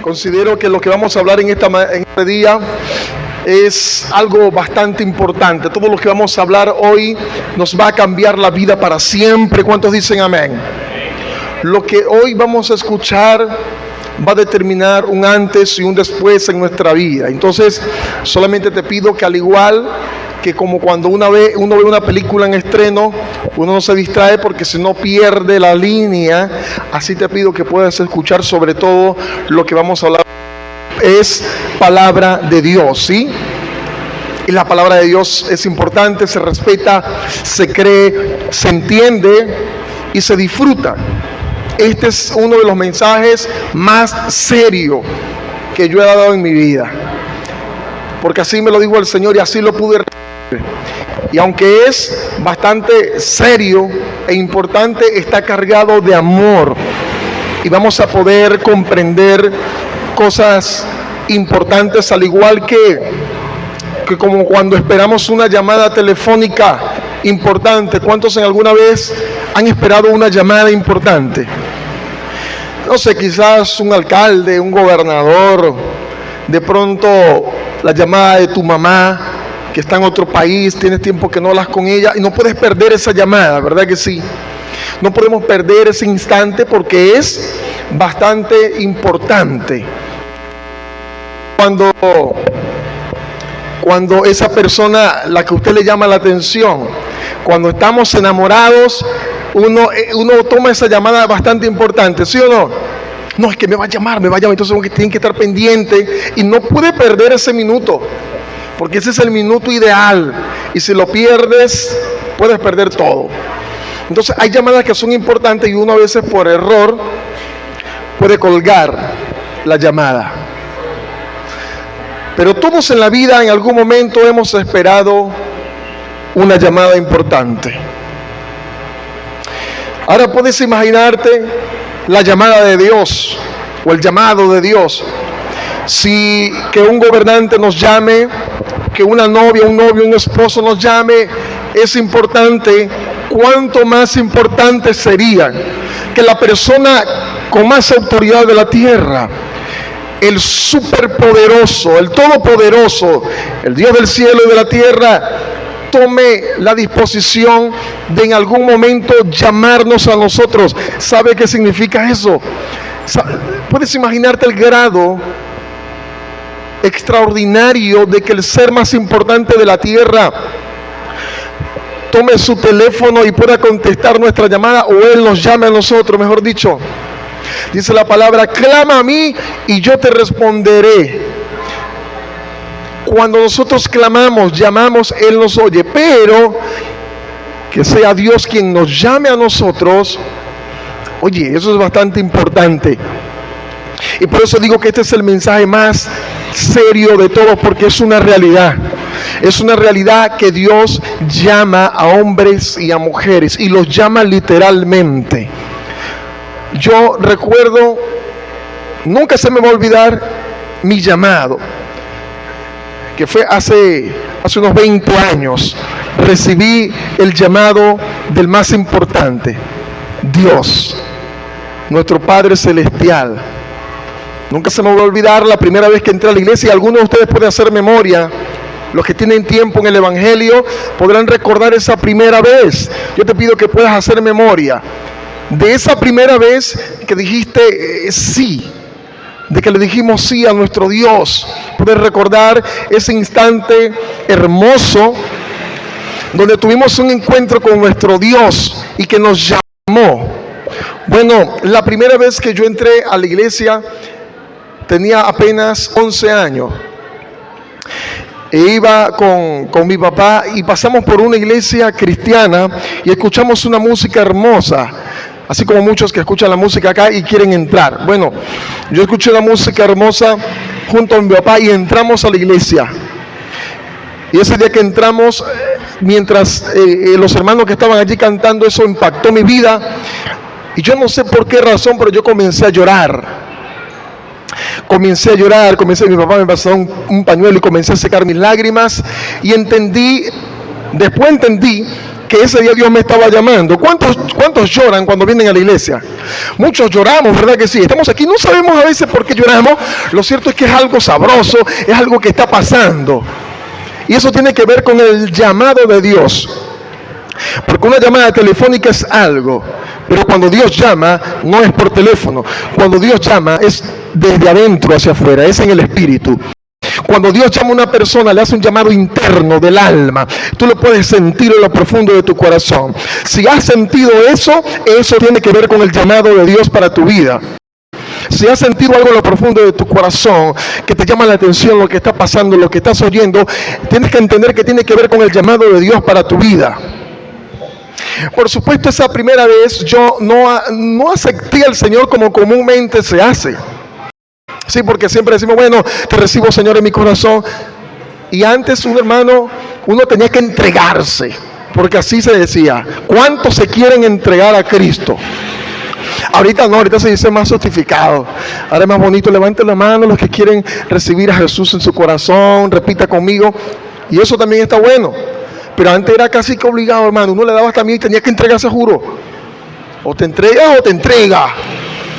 Considero que lo que vamos a hablar en este día es algo bastante importante. Todo lo que vamos a hablar hoy nos va a cambiar la vida para siempre. ¿Cuántos dicen amén? Lo que hoy vamos a escuchar va a determinar un antes y un después en nuestra vida. Entonces, solamente te pido que al igual que como cuando uno ve una película en estreno, uno no se distrae porque si no pierde la línea. Así te pido que puedas escuchar sobre todo lo que vamos a hablar. Es palabra de Dios, ¿sí? Y la palabra de Dios es importante, se respeta, se cree, se entiende y se disfruta. Este es uno de los mensajes más serios que yo he dado en mi vida, porque así me lo dijo el Señor y así lo pude recibir. Y aunque es bastante serio e importante, está cargado de amor y vamos a poder comprender cosas importantes, al igual que como cuando esperamos una llamada telefónica importante. ¿Cuántos en alguna vez han esperado una llamada importante? No sé, quizás un alcalde, un gobernador, de pronto la llamada de tu mamá que está en otro país, tienes tiempo que no hablas con ella y no puedes perder esa llamada, ¿verdad que sí? No podemos perder ese instante porque es bastante importante. Cuando esa persona, la que usted le llama la atención, cuando estamos enamorados, uno toma esa llamada bastante importante, ¿sí o no? No, es que me va a llamar, entonces tienen que estar pendiente y no puede perder ese minuto, porque ese es el minuto ideal y si lo pierdes, puedes perder todo. Entonces hay llamadas que son importantes y uno a veces por error puede colgar la llamada. Pero todos en la vida en algún momento hemos esperado una llamada importante. Ahora puedes imaginarte la llamada de Dios o el llamado de Dios. Si que un gobernante nos llame, que una novia, un novio, un esposo nos llame, es importante. ¿Cuánto más importante sería que la persona con más autoridad de la tierra, el superpoderoso, el todopoderoso, el Dios del cielo y de la tierra, tome la disposición de en algún momento llamarnos a nosotros? ¿Sabe qué significa eso? ¿Puedes imaginarte el grado extraordinario de que el ser más importante de la tierra tome su teléfono y pueda contestar nuestra llamada, o Él nos llame a nosotros, mejor dicho? Dice la palabra: clama a mí y yo te responderé. Cuando nosotros clamamos, llamamos, Él nos oye, pero que sea Dios quien nos llame a nosotros. Oye, eso es bastante importante. Y por eso digo que este es el mensaje más serio de todos, porque es una realidad. Es una realidad que Dios llama a hombres y a mujeres, y los llama literalmente. Yo recuerdo, nunca se me va a olvidar mi llamado, que fue hace unos 20 años. Recibí el llamado del más importante, Dios, nuestro Padre Celestial. Nunca se me va a olvidar la primera vez que entré a la iglesia, y algunos de ustedes pueden hacer memoria. Los que tienen tiempo en el Evangelio podrán recordar esa primera vez. Yo te pido que puedas hacer memoria de esa primera vez que dijiste sí, de que le dijimos sí a nuestro Dios. Puedes recordar ese instante hermoso donde tuvimos un encuentro con nuestro Dios y que nos llamó. Bueno, la primera vez que yo entré a la iglesia tenía apenas 11 años. E iba con mi papá y pasamos por una iglesia cristiana y escuchamos una música hermosa, así como muchos que escuchan la música acá y quieren entrar. Bueno, yo escuché la música hermosa junto a mi papá y entramos a la iglesia. Y ese día que entramos, mientras los hermanos que estaban allí cantando, eso impactó mi vida. Y yo no sé por qué razón, pero yo comencé a llorar. Mi papá me pasó un pañuelo y comencé a secar mis lágrimas. Y después entendí que ese día Dios me estaba llamando. ¿Cuántos lloran cuando vienen a la iglesia? Muchos lloramos, ¿verdad que sí? Estamos aquí, no sabemos a veces por qué lloramos. Lo cierto es que es algo sabroso, es algo que está pasando. Y eso tiene que ver con el llamado de Dios. Porque una llamada telefónica es algo, pero cuando Dios llama, no es por teléfono. Cuando Dios llama, es desde adentro hacia afuera, es en el espíritu. Cuando Dios llama a una persona, le hace un llamado interno del alma. Tú lo puedes sentir en lo profundo de tu corazón. Si has sentido eso, eso tiene que ver con el llamado de Dios para tu vida. Si has sentido algo en lo profundo de tu corazón que te llama la atención, lo que está pasando, lo que estás oyendo, tienes que entender que tiene que ver con el llamado de Dios para tu vida. Por supuesto, esa primera vez yo no acepté al Señor como comúnmente se hace. Sí, porque siempre decimos, bueno, te recibo, Señor, en mi corazón. Y antes uno tenía que entregarse, porque así se decía. ¿Cuántos se quieren entregar a Cristo? Ahorita no, ahorita se dice más justificado. Ahora es más bonito, levanten la mano los que quieren recibir a Jesús en su corazón, repita conmigo. Y eso también está bueno. Pero antes era casi que obligado, hermano. Uno le daba también y tenía que entregarse, juro. O te entregas o te entrega.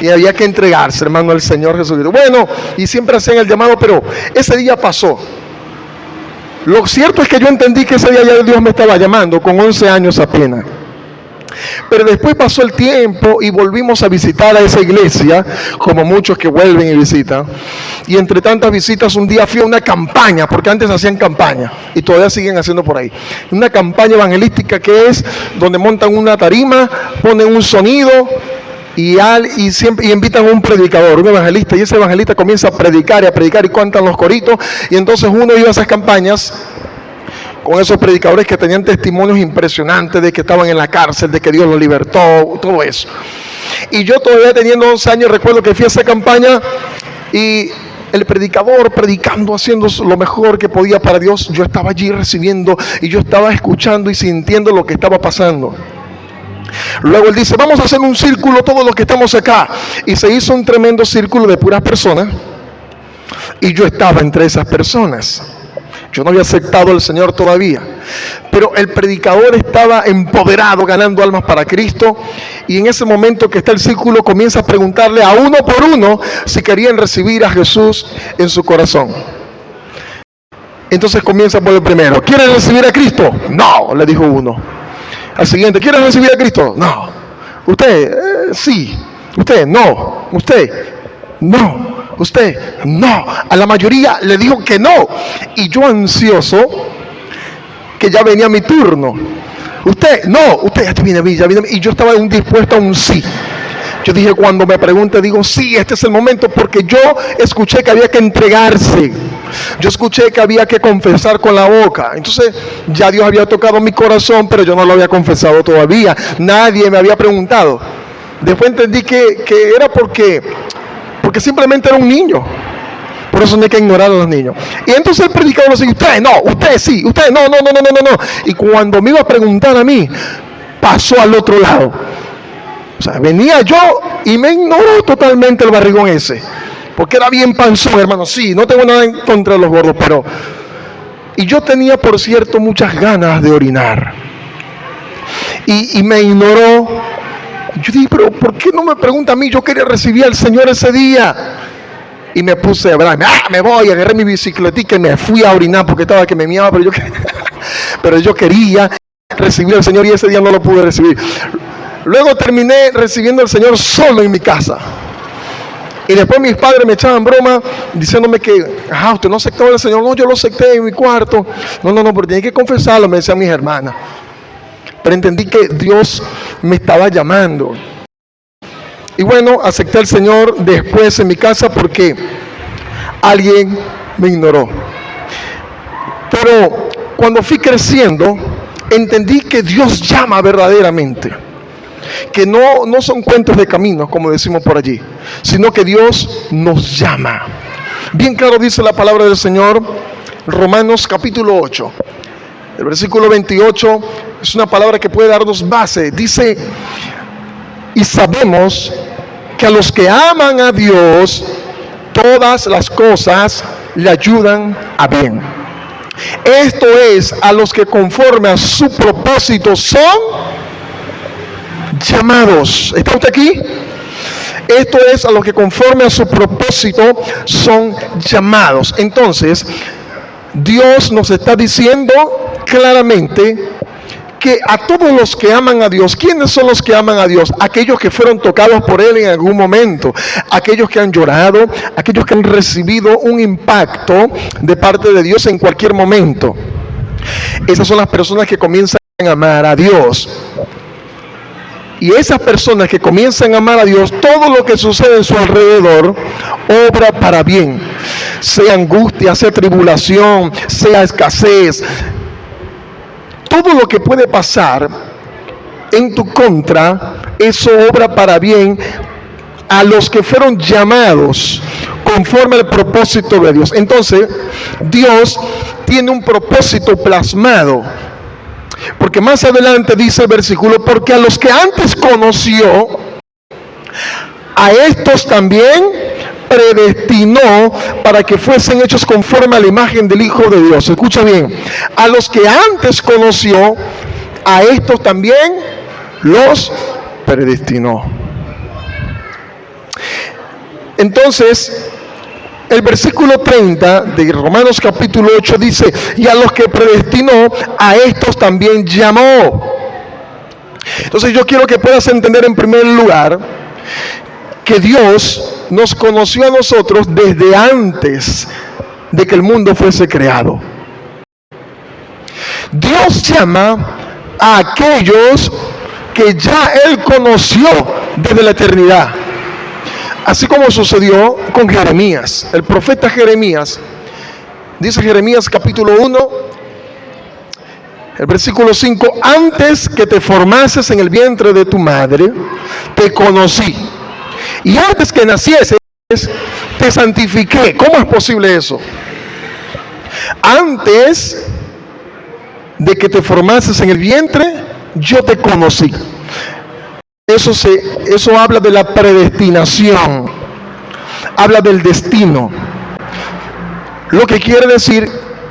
Y había que entregarse, hermano, al Señor Jesucristo. Bueno, y siempre hacían el llamado, pero ese día pasó. Lo cierto es que yo entendí que ese día ya Dios me estaba llamando, con 11 años apenas. Pero después pasó el tiempo y volvimos a visitar a esa iglesia, como muchos que vuelven y visitan. Y entre tantas visitas, un día fui a una campaña, porque antes hacían campaña, y todavía siguen haciendo por ahí. Una campaña evangelística que es donde montan una tarima, ponen un sonido, y invitan a un predicador, un evangelista, y ese evangelista comienza a predicar y cuentan los coritos. Y entonces uno iba a esas campañas con esos predicadores que tenían testimonios impresionantes de que estaban en la cárcel, de que Dios los libertó, todo eso. Y yo todavía teniendo 11 años recuerdo que fui a esa campaña y el predicador predicando, haciendo lo mejor que podía para Dios. Yo estaba allí recibiendo y yo estaba escuchando y sintiendo lo que estaba pasando. Luego él dice, vamos a hacer un círculo todos los que estamos acá. Y se hizo un tremendo círculo de puras personas. Y yo estaba entre esas personas. Yo no había aceptado al Señor todavía, pero el predicador estaba empoderado, ganando almas para Cristo. Y en ese momento que está el círculo, comienza a preguntarle a uno por uno si querían recibir a Jesús en su corazón. Entonces comienza por el primero. ¿Quieren recibir a Cristo? No, le dijo uno. Al siguiente, ¿quieren recibir a Cristo? No. Usted, sí. Usted, no. Usted, no. Usted, no. A la mayoría le dijo que no. Y yo ansioso, que ya venía mi turno. Usted, no. Usted, ya viene. Y yo estaba dispuesto a un sí. Yo dije, cuando me pregunte, digo, sí, este es el momento, porque yo escuché que había que entregarse. Yo escuché que había que confesar con la boca. Entonces, ya Dios había tocado mi corazón, pero yo no lo había confesado todavía. Nadie me había preguntado. Después entendí que era porque simplemente era un niño. Por eso no hay que ignorar a los niños. Y entonces el predicador decía, usted no, usted sí, usted no. Y cuando me iba a preguntar a mí, pasó al otro lado. O sea, venía yo y me ignoró totalmente el barrigón ese. Porque era bien panzón, hermano. Sí, no tengo nada en contra de los gordos, pero... Y yo tenía, por cierto, muchas ganas de orinar. Y me ignoró. Yo dije, pero ¿por qué no me pregunta a mí? Yo quería recibir al Señor ese día. Y me puse a hablar. Me voy, agarré mi bicicletica y me fui a orinar porque estaba que me miaba, pero yo quería recibir al Señor y ese día no lo pude recibir. Luego terminé recibiendo al Señor solo en mi casa. Y después mis padres me echaban broma diciéndome que, usted no aceptó al Señor. No, yo lo acepté en mi cuarto. No, porque tenía que confesarlo, me decían mis hermanas. Pero entendí que Dios me estaba llamando. Y bueno, acepté al Señor después en mi casa porque alguien me ignoró. Pero cuando fui creciendo, entendí que Dios llama verdaderamente. Que no son cuentos de caminos, como decimos por allí, sino que Dios nos llama. Bien claro dice la palabra del Señor, Romanos capítulo 8. El versículo 28 es una palabra que puede darnos base. Dice, y sabemos que a los que aman a Dios, todas las cosas le ayudan a bien. Esto es a los que conforme a su propósito son llamados. ¿Está usted aquí? Esto es a los que conforme a su propósito son llamados. Entonces, Dios nos está diciendo claramente que a todos los que aman a Dios, ¿quiénes son los que aman a Dios? Aquellos que fueron tocados por Él en algún momento, aquellos que han llorado, aquellos que han recibido un impacto de parte de Dios en cualquier momento. Esas son las personas que comienzan a amar a Dios. Y esas personas que comienzan a amar a Dios, todo lo que sucede en su alrededor obra para bien. Sea angustia, sea tribulación, sea escasez. Todo lo que puede pasar en tu contra, eso obra para bien a los que fueron llamados conforme al propósito de Dios. Entonces, Dios tiene un propósito plasmado. Porque más adelante dice el versículo, porque a los que antes conoció, a estos también predestinó para que fuesen hechos conforme a la imagen del Hijo de Dios. Escucha bien, a los que antes conoció, a estos también los predestinó. Entonces, el versículo 30 de Romanos capítulo 8 dice, y a los que predestinó, a estos también llamó. Entonces yo quiero que puedas entender en primer lugar que Dios nos conoció a nosotros desde antes de que el mundo fuese creado. Dios llama a aquellos que ya Él conoció desde la eternidad. Así como sucedió con Jeremías, el profeta Jeremías. Dice Jeremías capítulo 1, el versículo 5, antes que te formases en el vientre de tu madre, te conocí. Y antes que nacieses, te santifiqué. ¿Cómo es posible eso? Antes de que te formases en el vientre, yo te conocí. Eso habla de la predestinación, habla del destino. Lo que quiere decir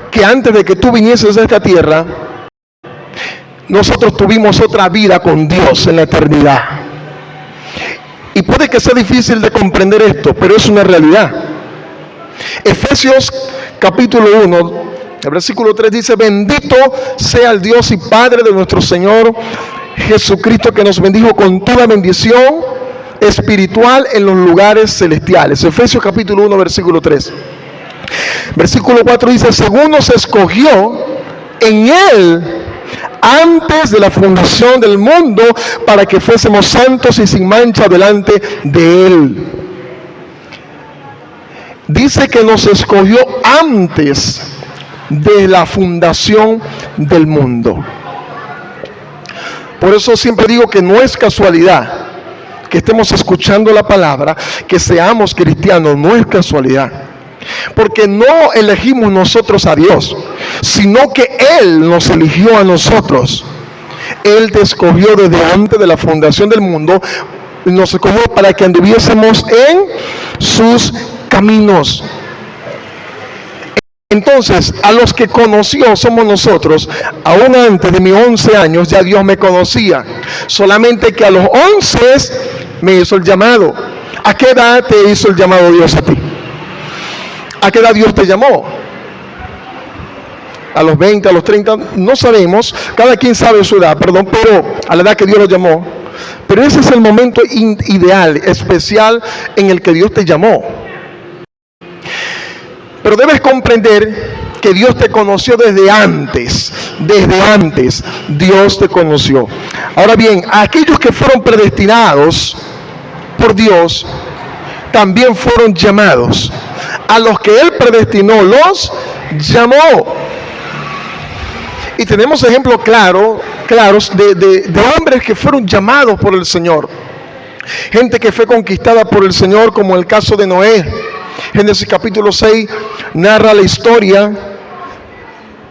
que antes de que tú vinieses a esta tierra, nosotros tuvimos otra vida con Dios en la eternidad. Y puede que sea difícil de comprender esto, pero es una realidad. Efesios capítulo 1, el versículo 3 dice, bendito sea el Dios y Padre de nuestro Señor Jesucristo, que nos bendijo con toda bendición espiritual en los lugares celestiales. Efesios capítulo 1, versículo 3. Versículo 4 dice, según nos escogió en Él antes de la fundación del mundo, para que fuésemos santos y sin mancha delante de Él. Dice que nos escogió antes de la fundación del mundo. Por eso siempre digo que no es casualidad que estemos escuchando la palabra, que seamos cristianos, no es casualidad. Porque no elegimos nosotros a Dios, sino que Él nos eligió a nosotros. Él te escogió desde antes de la fundación del mundo, nos escogió para que anduviésemos en sus caminos. Entonces, a los que conoció somos nosotros. Aún antes de mis 11 años ya Dios me conocía. Solamente que a los 11 me hizo el llamado. ¿A qué edad te hizo el llamado Dios a ti? ¿A qué edad Dios te llamó? A los 20, a los 30, no sabemos. Cada quien sabe su edad, pero a la edad que Dios lo llamó. Pero ese es el momento ideal, especial en el que Dios te llamó. Pero debes comprender que Dios te conoció desde antes Dios te conoció. Ahora bien, a aquellos que fueron predestinados por Dios, también fueron llamados. A los que Él predestinó, los llamó. Y tenemos ejemplos claros de hombres que fueron llamados por el Señor. Gente que fue conquistada por el Señor, como el caso de Noé. Génesis capítulo 6 narra la historia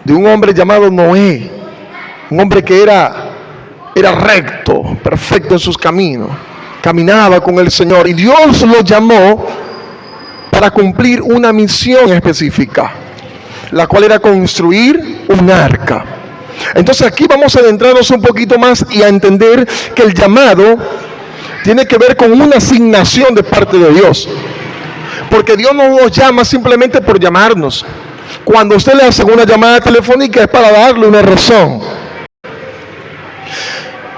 de un hombre llamado Noé, un hombre que era recto, perfecto en sus caminos, caminaba con el Señor, y Dios lo llamó para cumplir una misión específica, la cual era construir un arca. Entonces aquí vamos a adentrarnos un poquito más y a entender que el llamado tiene que ver con una asignación de parte de Dios. Porque Dios no nos llama simplemente por llamarnos. Cuando usted le hace una llamada telefónica es para darle una razón.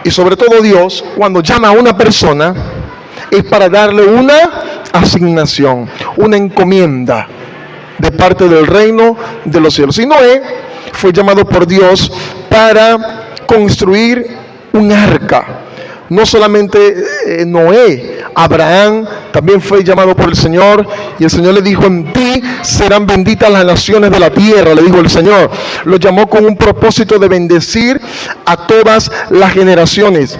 Y sobre todo Dios, cuando llama a una persona, es para darle una asignación, una encomienda de parte del reino de los cielos. Y Noé fue llamado por Dios para construir un arca. No solamente Noé, Abraham también fue llamado por el Señor, y el Señor le dijo: en ti serán benditas las naciones de la tierra, le dijo el Señor. Lo llamó con un propósito de bendecir a todas las generaciones.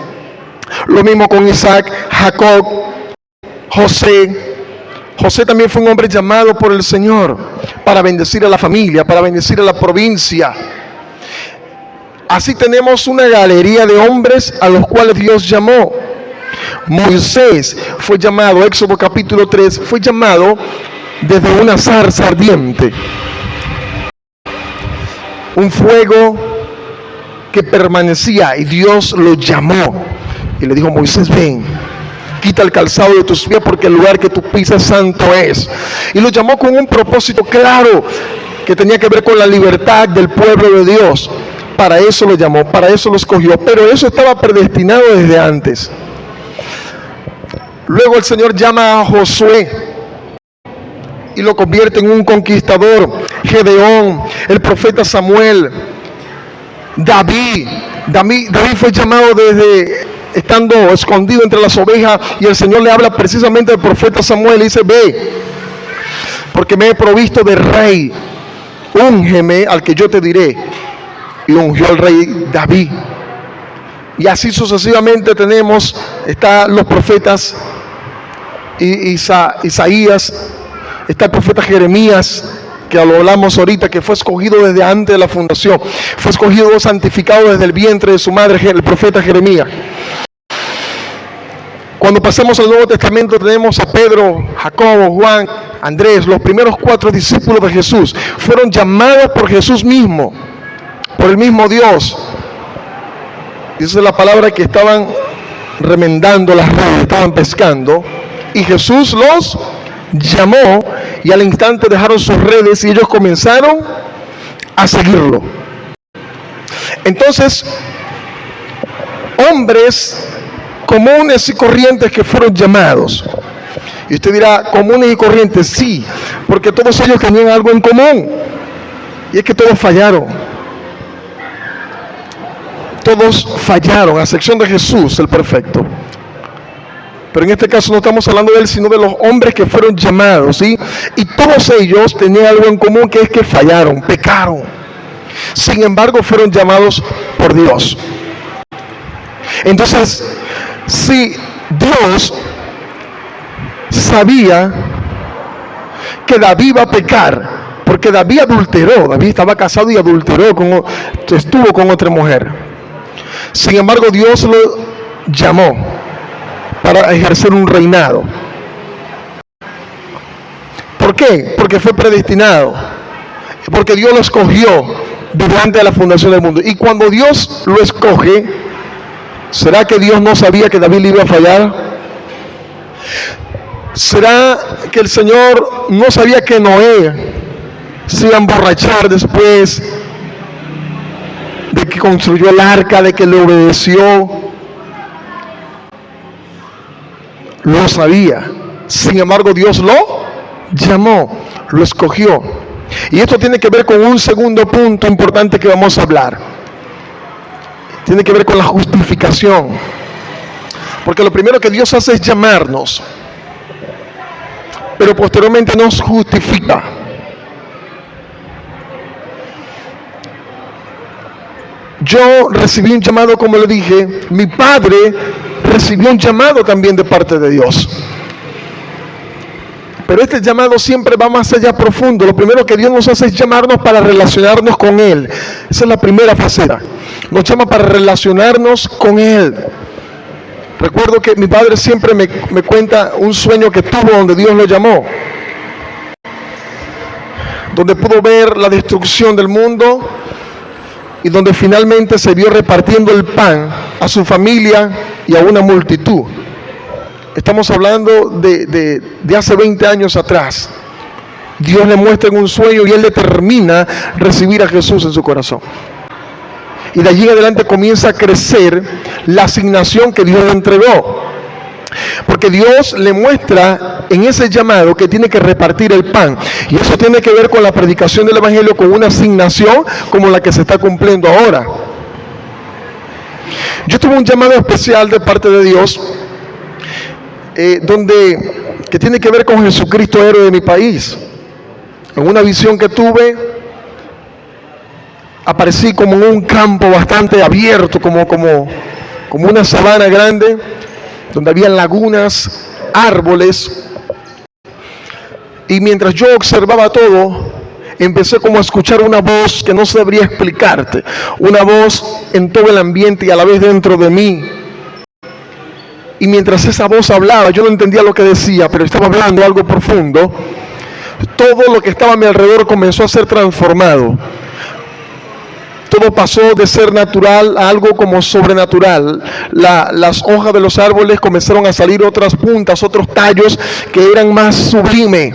Lo mismo con Isaac, Jacob, José. José también fue un hombre llamado por el Señor para bendecir a la familia, para bendecir a la provincia. Así tenemos una galería de hombres a los cuales Dios llamó. Moisés fue llamado, Éxodo capítulo 3, fue llamado desde una zarza ardiente. Un fuego que permanecía, y Dios lo llamó. Y le dijo: Moisés, ven, quita el calzado de tus pies, porque el lugar que tú pisas santo es. Y lo llamó con un propósito claro, que tenía que ver con la libertad del pueblo de Dios. Para eso lo llamó, para eso lo escogió, pero eso estaba predestinado desde antes. Luego el Señor llama a Josué y lo convierte en un conquistador. Gedeón, el profeta Samuel, David fue llamado desde estando escondido entre las ovejas, y el Señor le habla precisamente al profeta Samuel y dice: ve, porque me he provisto de rey, úngeme al que yo te diré. Y ungió al rey David. Y así sucesivamente tenemos, están los profetas, Isaías, está el profeta Jeremías, que lo hablamos ahorita, que fue escogido desde antes de la fundación, fue escogido, santificado desde el vientre de su madre, el profeta Jeremías. Cuando pasamos al Nuevo Testamento tenemos a Pedro, Jacobo, Juan, Andrés, los primeros 4 discípulos de Jesús, fueron llamados por Jesús mismo, por el mismo Dios. Dice la palabra que estaban remendando las redes, estaban pescando, y Jesús los llamó, y al instante dejaron sus redes y ellos comenzaron a seguirlo. Entonces, hombres comunes y corrientes que fueron llamados. Y usted dirá: comunes y corrientes, sí, porque todos ellos tenían algo en común, y es que todos fallaron. Todos fallaron, a excepción de Jesús, el perfecto. Pero en este caso no estamos hablando de él, sino de los hombres que fueron llamados, ¿sí? Y todos ellos tenían algo en común, que es que fallaron, pecaron. Sin embargo, fueron llamados por Dios. Entonces, si Dios sabía que David iba a pecar, porque David adulteró, David estaba casado y adulteró, estuvo con otra mujer. Sin embargo, Dios lo llamó para ejercer un reinado. ¿Por qué? Porque fue predestinado, porque Dios lo escogió desde antes de la fundación del mundo. Y cuando Dios lo escoge, ¿será que Dios no sabía que David le iba a fallar? ¿Será que el Señor no sabía que Noé se iba a emborrachar después de que construyó el arca, de que le obedeció? Lo sabía. Sin embargo, Dios lo llamó, lo escogió. Y esto tiene que ver con un segundo punto importante que vamos a hablar. Tiene que ver con la justificación. Porque lo primero que Dios hace es llamarnos, pero posteriormente nos justifica. Yo recibí un llamado, como le dije, mi padre recibió un llamado también de parte de Dios. Pero este llamado siempre va más allá, profundo. Lo primero que Dios nos hace es llamarnos para relacionarnos con Él. Esa es la primera faceta. Nos llama para relacionarnos con Él. Recuerdo que mi padre siempre me cuenta un sueño que tuvo donde Dios lo llamó. donde pudo ver la destrucción del mundo y donde finalmente se vio repartiendo el pan a su familia y a una multitud. Estamos hablando de hace 20 años atrás. Dios le muestra en un sueño y él determina recibir a Jesús en su corazón. Y de allí en adelante comienza a crecer la asignación que Dios le entregó. Porque Dios le muestra en ese llamado que tiene que repartir el pan. Y eso tiene que ver con la predicación del Evangelio, con una asignación como la que se está cumpliendo ahora. Yo tuve un llamado especial de parte de Dios, que tiene que ver con Jesucristo, héroe de mi país. En una visión que tuve, aparecí como en un campo bastante abierto, como una sabana grande, donde había lagunas, árboles, y mientras yo observaba todo, empecé como a escuchar una voz que no sabría explicarte, una voz en todo el ambiente y a la vez dentro de mí. Y mientras esa voz hablaba, yo no entendía lo que decía, pero estaba hablando algo profundo. Todo lo que estaba a mi alrededor comenzó a ser transformado. Todo pasó de ser natural a algo como sobrenatural. Las hojas de los árboles comenzaron a salir otras puntas, otros tallos que eran más sublimes.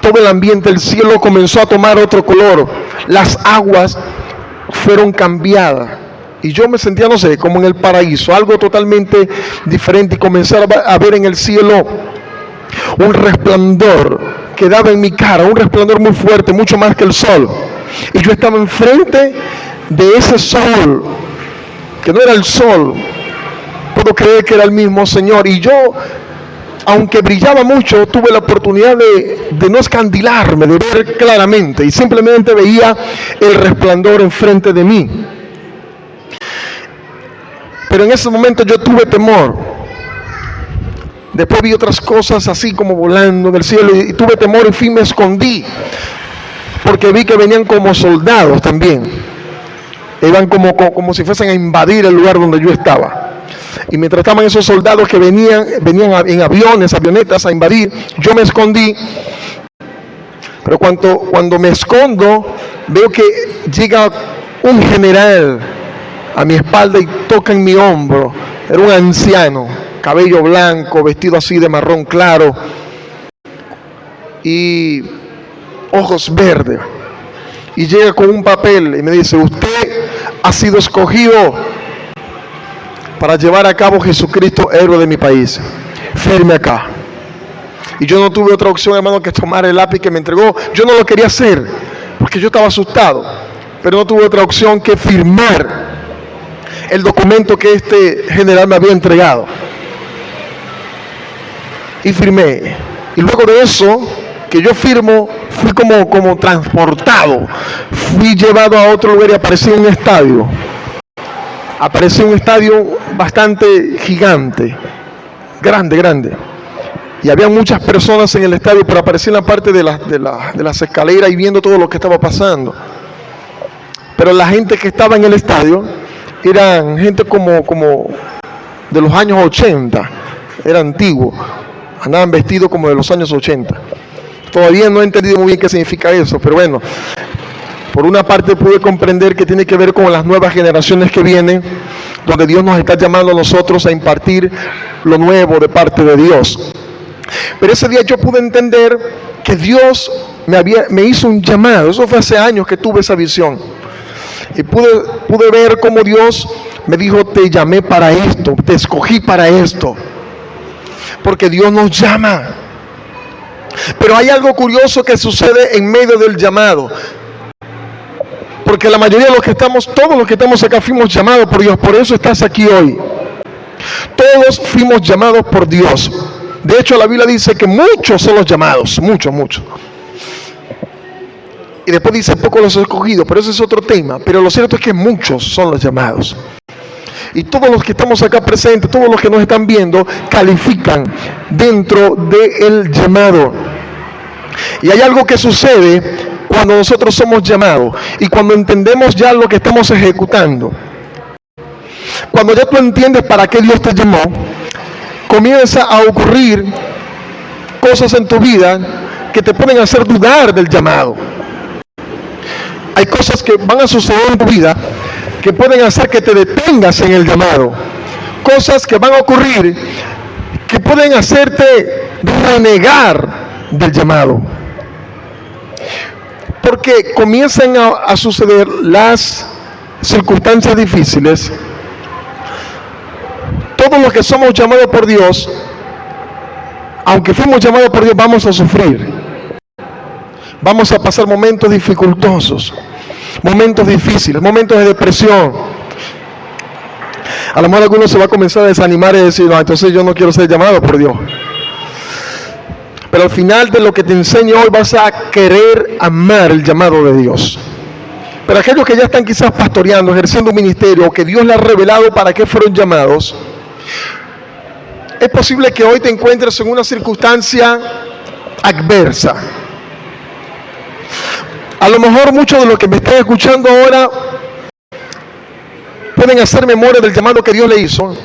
Todo el ambiente, el cielo comenzó a tomar otro color. Las aguas fueron cambiadas. Y yo me sentía, no sé, como en el paraíso, algo totalmente diferente. Y comencé a ver en el cielo un resplandor que daba en mi cara, un resplandor muy fuerte, mucho más que el sol. Y yo estaba enfrente de ese sol, que no era el sol, puedo creer que era el mismo Señor. Y yo, aunque brillaba mucho, tuve la oportunidad de no escandilarme, de ver claramente, y simplemente veía el resplandor enfrente de mí. Pero en ese momento yo tuve temor. Después vi otras cosas así como volando del cielo y tuve temor y me escondí. Porque vi que venían como soldados también. Iban como si fuesen a invadir el lugar donde yo estaba. Y mientras estaban esos soldados que venían en aviones, avionetas a invadir, yo me escondí. Pero cuando me escondo, veo que llega un general a mi espalda y toca en mi hombro. Era un anciano, cabello blanco, vestido así de marrón claro y ojos verdes. Y llega con un papel y me dice: usted ha sido escogido para llevar a cabo Jesucristo, héroe de mi país. Firme acá. Y yo no tuve otra opción, hermano, que tomar el lápiz que me entregó. Yo no lo quería hacer porque yo estaba asustado, pero no tuve otra opción que firmar el documento que este general me había entregado. Y firmé. Y luego de eso, que yo firmo, fui como transportado. Fui llevado a otro lugar y aparecí en un estadio. Apareció un estadio bastante gigante, grande. Y había muchas personas en el estadio, pero aparecí en la parte de las escaleras y viendo todo lo que estaba pasando. Pero la gente que estaba en el estadio eran gente como de los años 80, era antiguo, andaban vestidos como de los años 80. Todavía no he entendido muy bien qué significa eso, pero bueno, por una parte pude comprender que tiene que ver con las nuevas generaciones que vienen, donde Dios nos está llamando a nosotros a impartir lo nuevo de parte de Dios. Pero ese día yo pude entender que Dios me hizo un llamado. Eso fue hace años que tuve esa visión. Y pude ver cómo Dios me dijo: te llamé para esto, te escogí para esto. Porque Dios nos llama. Pero hay algo curioso que sucede en medio del llamado. Porque la mayoría de todos los que estamos acá fuimos llamados por Dios. Por eso estás aquí hoy. Todos fuimos llamados por Dios. De hecho, la Biblia dice que muchos son los llamados, muchos. Y después dice pocos los escogidos, pero ese es otro tema. Pero lo cierto es que muchos son los llamados. Y todos los que estamos acá presentes, todos los que nos están viendo, califican dentro del llamado. Y hay algo que sucede cuando nosotros somos llamados y cuando entendemos ya lo que estamos ejecutando. Cuando ya tú entiendes para qué Dios te llamó, comienza a ocurrir cosas en tu vida que te pueden hacer dudar del llamado. Hay cosas que van a suceder en tu vida que pueden hacer que te detengas en el llamado. Cosas que van a ocurrir que pueden hacerte renegar del llamado. Porque comienzan a suceder las circunstancias difíciles. Todos los que somos llamados por Dios, aunque fuimos llamados por Dios, vamos a sufrir. Vamos a pasar momentos dificultosos, momentos difíciles, momentos de depresión. A lo mejor alguno se va a comenzar a desanimar y decir, no, entonces yo no quiero ser llamado por Dios. Pero al final de lo que te enseño hoy vas a querer amar el llamado de Dios. Pero aquellos que ya están quizás pastoreando, ejerciendo un ministerio, que Dios les ha revelado para qué fueron llamados, es posible que hoy te encuentres en una circunstancia adversa. A lo mejor muchos de los que me están escuchando ahora pueden hacer memoria del llamado que Dios le hizo,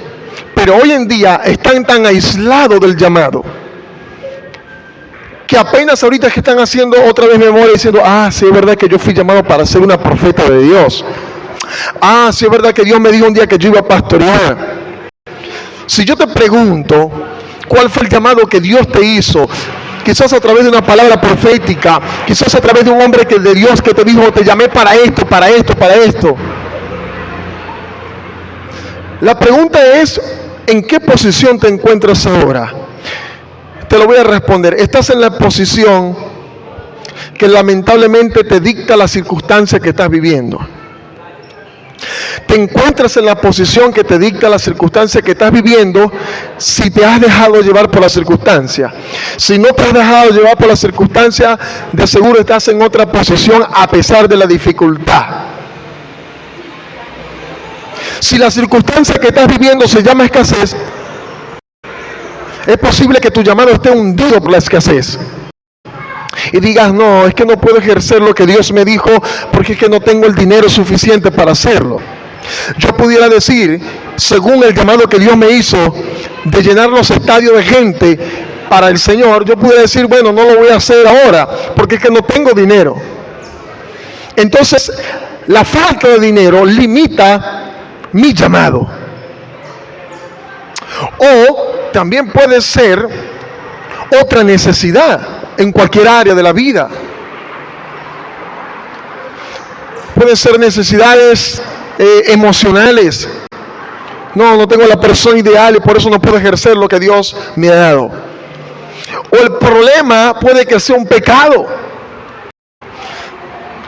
pero hoy en día están tan aislados del llamado que apenas ahorita es que están haciendo otra vez memoria diciendo, sí es verdad que yo fui llamado para ser una profeta de Dios. Sí es verdad que Dios me dijo un día que yo iba a pastorear. Si yo te pregunto cuál fue el llamado que Dios te hizo, quizás a través de una palabra profética, quizás a través de un hombre de Dios que te dijo, te llamé para esto, para esto, para esto. La pregunta es, ¿en qué posición te encuentras ahora? Te lo voy a responder. Estás en la posición que lamentablemente te dicta la circunstancia que estás viviendo. Te encuentras en la posición que te dicta la circunstancia que estás viviendo si te has dejado llevar por la circunstancia. Si no te has dejado llevar por la circunstancia, de seguro estás en otra posición a pesar de la dificultad. Si la circunstancia que estás viviendo se llama escasez, es posible que tu llamado esté hundido por la escasez. Y digas, no, es que no puedo ejercer lo que Dios me dijo porque es que no tengo el dinero suficiente para hacerlo. Yo pudiera decir, según el llamado que Dios me hizo de llenar los estadios de gente para el Señor, yo pudiera decir, bueno, no lo voy a hacer ahora porque es que no tengo dinero. Entonces, la falta de dinero limita mi llamado. O también puede ser otra necesidad en cualquier área de la vida. Pueden ser necesidades emocionales. No tengo la persona ideal y por eso no puedo ejercer lo que Dios me ha dado. O el problema puede que sea un pecado.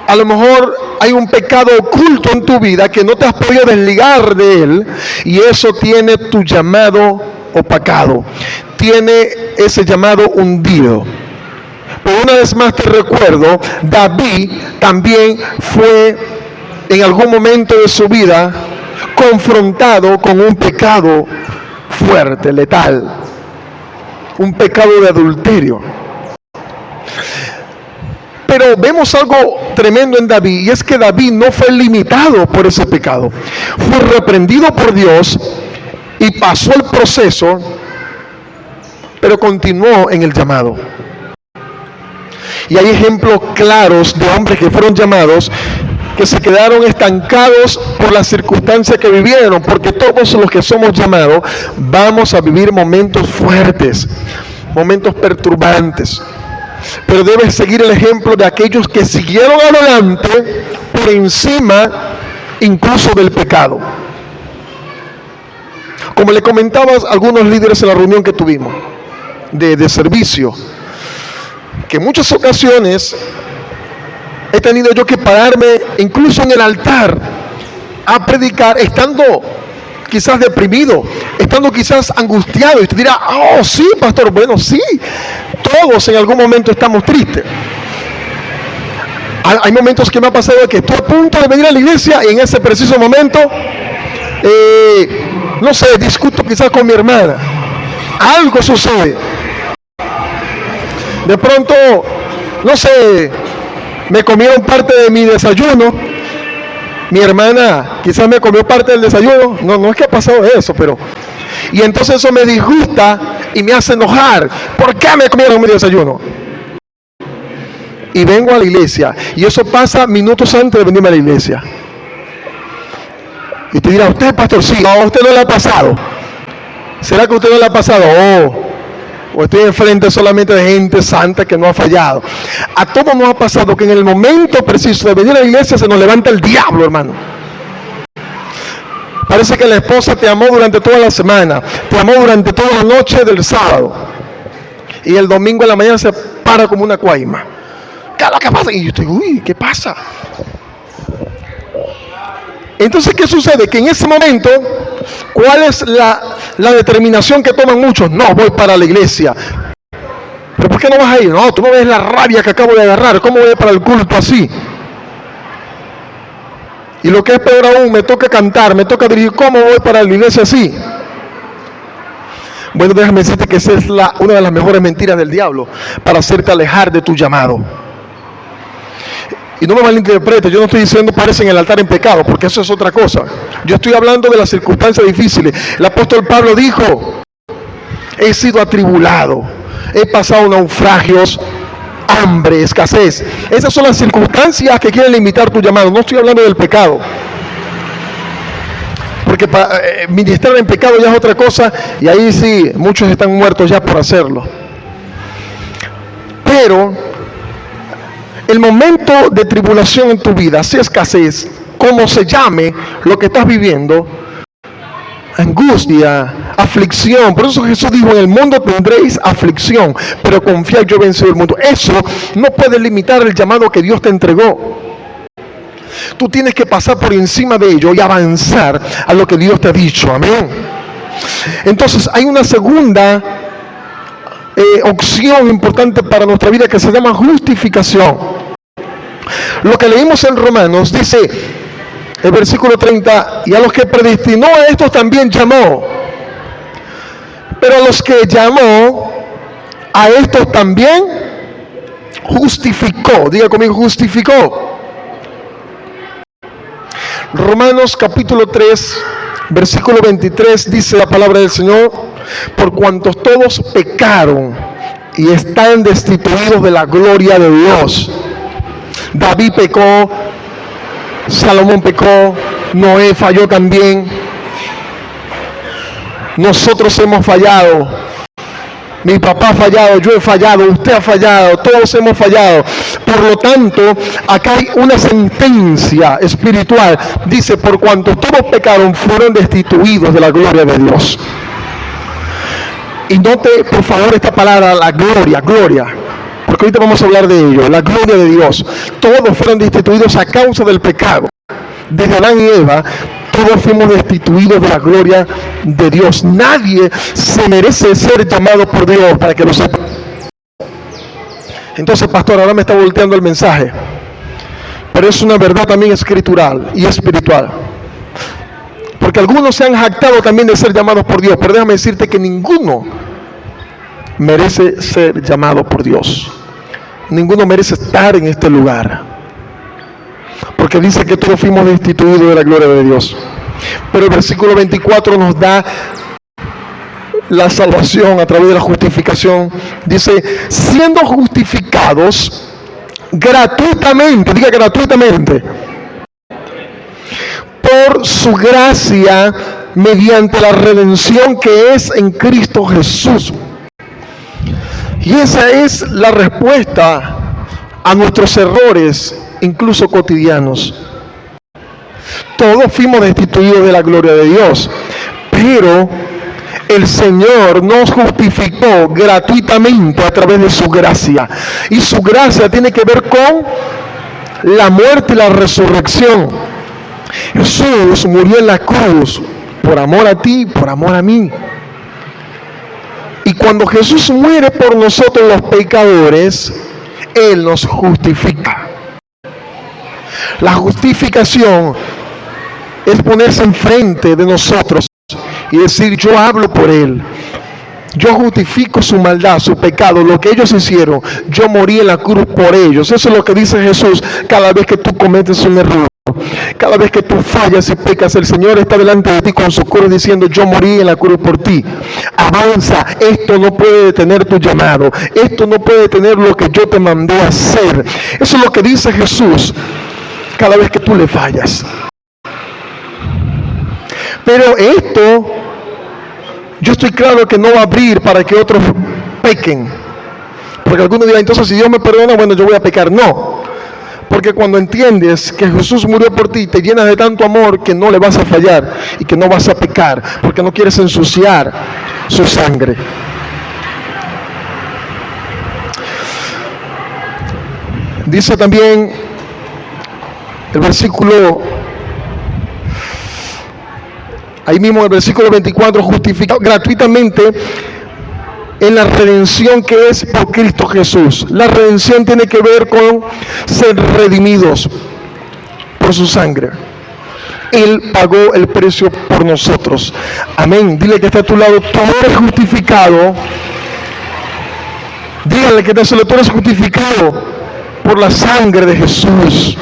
A lo mejor hay un pecado oculto en tu vida que no te has podido desligar de él y eso tiene tu llamado opacado. Tiene ese llamado hundido. Pero una vez más te recuerdo, David también fue en algún momento de su vida confrontado con un pecado fuerte, letal. Un pecado de adulterio. Pero vemos algo tremendo en David, y es que David no fue limitado por ese pecado. Fue reprendido por Dios y pasó el proceso, pero continuó en el llamado. Y hay ejemplos claros de hombres que fueron llamados, que se quedaron estancados por las circunstancias que vivieron, porque todos los que somos llamados vamos a vivir momentos fuertes, momentos perturbantes. Pero debes seguir el ejemplo de aquellos que siguieron adelante por encima incluso del pecado. Como le comentaba a algunos líderes en la reunión que tuvimos de servicio, que en muchas ocasiones he tenido yo que pararme incluso en el altar a predicar estando quizás deprimido, estando quizás angustiado. Y usted dirá, oh sí, pastor, bueno sí, todos en algún momento estamos tristes. Hay momentos que me ha pasado que estoy a punto de venir a la iglesia y en ese preciso momento, no sé, discuto quizás con mi hermana. Algo sucede. De pronto, no sé, me comieron parte de mi desayuno. Mi hermana quizás me comió parte del desayuno. No es que ha pasado eso, pero... Y entonces eso me disgusta y me hace enojar. ¿Por qué me comieron mi desayuno? y vengo a la iglesia. Y eso pasa minutos antes de venirme a la iglesia. Y te dirá, ¿usted, pastor? Sí, a usted no le ha pasado. ¿Será que a usted no le ha pasado? O estoy enfrente solamente de gente santa que no ha fallado. A todos nos ha pasado que en el momento preciso de venir a la iglesia se nos levanta el diablo, hermano. Parece que la esposa te amó durante toda la semana, te amó durante toda la noche del sábado, y el domingo en la mañana se para como una cuaima. ¿Qué es lo que pasa? Y yo digo, uy, ¿qué pasa? Entonces, ¿qué sucede? Que en ese momento, ¿cuál es la determinación que toman muchos? No, voy para la iglesia. ¿Pero por qué no vas a ir? No, tú no ves la rabia que acabo de agarrar. ¿Cómo voy para el culto así? Y lo que es peor aún, me toca cantar, me toca dirigir. ¿Cómo voy para la iglesia así? Bueno, déjame decirte que esa es una de las mejores mentiras del diablo para hacerte alejar de tu llamado. Y no me malinterprete, yo no estoy diciendo parece en el altar en pecado, porque eso es otra cosa. Yo estoy hablando de las circunstancias difíciles. El apóstol Pablo dijo, he sido atribulado, he pasado naufragios, hambre, escasez. Esas son las circunstancias que quieren limitar tu llamado. No estoy hablando del pecado, porque ministrar en pecado ya es otra cosa, y ahí sí, muchos están muertos ya por hacerlo. Pero el momento de tribulación en tu vida, sea escasez, como se llame lo que estás viviendo, angustia, aflicción. Por eso Jesús dijo, en el mundo tendréis aflicción, pero confiad, yo he vencido el mundo. Eso no puede limitar el llamado que Dios te entregó. Tú tienes que pasar por encima de ello y avanzar a lo que Dios te ha dicho. Amén. Entonces hay una segunda opción importante para nuestra vida que se llama justificación. Lo que leímos en Romanos dice, el versículo 30, y a los que predestinó a estos también llamó, pero a los que llamó a estos también justificó. Diga conmigo, justificó. Romanos capítulo 3, versículo 23 dice la palabra del Señor, por cuantos todos pecaron y están destituidos de la gloria de Dios. David pecó, Salomón pecó, Noé falló también, nosotros hemos fallado, mi papá ha fallado, yo he fallado, usted ha fallado, todos hemos fallado. Por lo tanto, acá hay una sentencia espiritual, dice, por cuanto todos pecaron, fueron destituidos de la gloria de Dios. Y note por favor esta palabra, la gloria, gloria, porque ahorita vamos a hablar de ello, la gloria de Dios. Todos fueron destituidos a causa del pecado. Desde Adán y Eva, todos fuimos destituidos de la gloria de Dios. Nadie se merece ser llamado por Dios, para que lo sepa. Entonces, pastor, ahora me está volteando el mensaje, pero es una verdad también escritural y espiritual. Porque algunos se han jactado también de ser llamados por Dios, pero déjame decirte que ninguno merece ser llamado por Dios. Ninguno merece estar en este lugar, porque dice que todos fuimos destituidos de la gloria de Dios. Pero el versículo 24 nos da la salvación a través de la justificación. Dice, siendo justificados gratuitamente, diga gratuitamente, por su gracia, mediante la redención que es en Cristo Jesús. Y esa es la respuesta a nuestros errores, incluso cotidianos. Todos fuimos destituidos de la gloria de Dios, pero el Señor nos justificó gratuitamente a través de su gracia. Y su gracia tiene que ver con la muerte y la resurrección. Jesús murió en la cruz por amor a ti, por amor a mí. Y cuando Jesús muere por nosotros los pecadores, Él nos justifica. La justificación es ponerse enfrente de nosotros y decir, yo hablo por Él, Yo justifico su maldad, su pecado, lo que ellos hicieron. Yo morí en la cruz por ellos. Eso es lo que dice Jesús cada vez que tú cometes un error. Cada vez que tú fallas y pecas, el Señor está delante de ti con su cruz diciendo: yo morí en la cruz por ti. Avanza, esto no puede detener tu llamado. Esto no puede detener lo que yo te mandé a hacer. Eso es lo que dice Jesús cada vez que tú le fallas. Pero esto, yo estoy claro que no va a abrir para que otros pequen. Porque algunos dirán: entonces si Dios me perdona, bueno, yo voy a pecar. No. Porque cuando entiendes que Jesús murió por ti, te llenas de tanto amor que no le vas a fallar y que no vas a pecar, porque no quieres ensuciar su sangre. Dice también el versículo, ahí mismo el versículo 24, justificado gratuitamente en la redención que es por Cristo Jesús. La redención tiene que ver con ser redimidos por su sangre. Él pagó el precio por nosotros. Amén. Dile que está a tu lado: tú eres justificado. Dígale que tú eres justificado por la sangre de Jesús,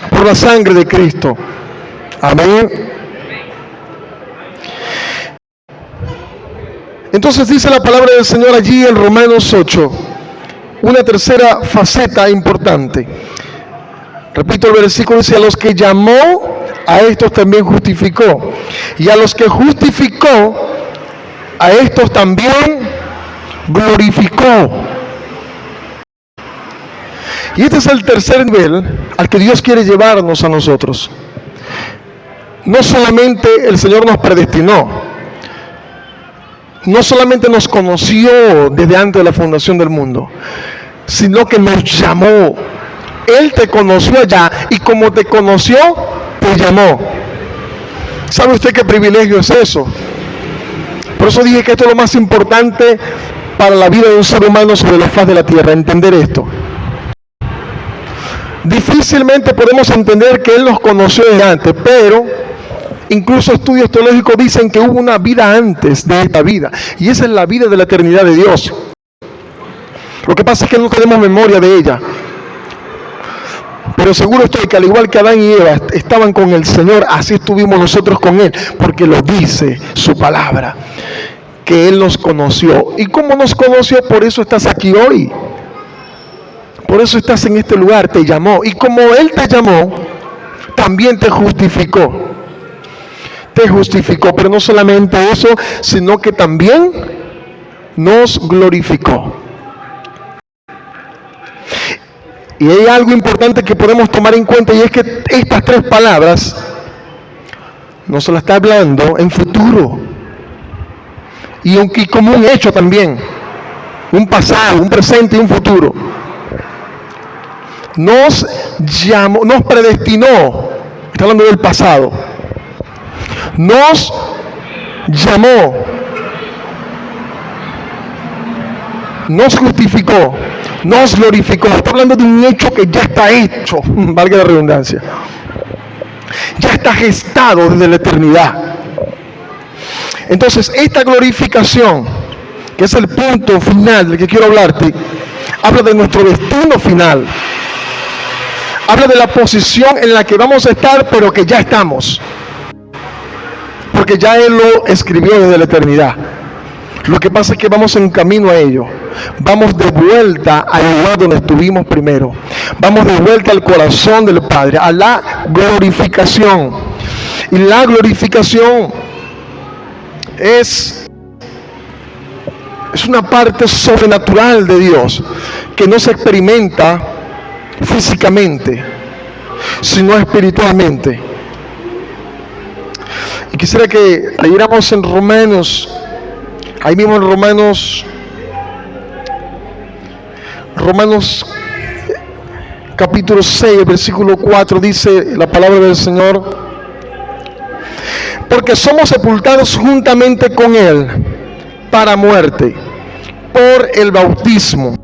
por la sangre de Cristo. Amén. Entonces dice la palabra del Señor allí en Romanos 8, una tercera faceta importante. Repito el versículo, dice: a los que llamó, a estos también justificó. Y a los que justificó, a estos también glorificó. Y este es el tercer nivel al que Dios quiere llevarnos a nosotros. No solamente el Señor nos predestinó, no solamente nos conoció desde antes de la fundación del mundo, sino que nos llamó. Él te conoció allá y como te conoció, te llamó. ¿Sabe usted qué privilegio es eso? Por eso dije que esto es lo más importante para la vida de un ser humano sobre la faz de la tierra, entender esto. Difícilmente podemos entender que Él nos conoció desde antes, pero incluso estudios teológicos dicen que hubo una vida antes de esta vida, y esa es la vida de la eternidad de Dios. Lo que pasa es que no tenemos memoria de ella, pero seguro estoy que al igual que Adán y Eva estaban con el Señor, así estuvimos nosotros con Él, porque lo dice su palabra, que Él nos conoció. ¿Y cómo nos conoció? Por eso estás aquí hoy, por eso estás en este lugar, te llamó, y como Él te llamó, también te justificó. Te justificó, pero no solamente eso, sino que también nos glorificó. Y hay algo importante que podemos tomar en cuenta, y es que estas tres palabras no se las está hablando en futuro, y como un hecho también, un pasado, un presente y un futuro. Nos llamó, nos predestinó, está hablando del pasado. Nos llamó, nos justificó, nos glorificó. Está hablando de un hecho que ya está hecho, valga la redundancia. Ya está gestado desde la eternidad. Entonces, esta glorificación, que es el punto final del que quiero hablarte, habla de nuestro destino final. Habla de la posición en la que vamos a estar, pero que ya estamos. Porque ya Él lo escribió desde la eternidad. Lo que pasa es que vamos en camino a ello. Vamos de vuelta al lugar donde estuvimos primero. Vamos de vuelta al corazón del Padre, a la glorificación. Y la glorificación es una parte sobrenatural de Dios que no se experimenta físicamente, sino espiritualmente. Y quisiera que leyéramos en Romanos, ahí mismo en Romanos capítulo 6, versículo 4, dice la palabra del Señor: porque somos sepultados juntamente con Él para muerte, por el bautismo,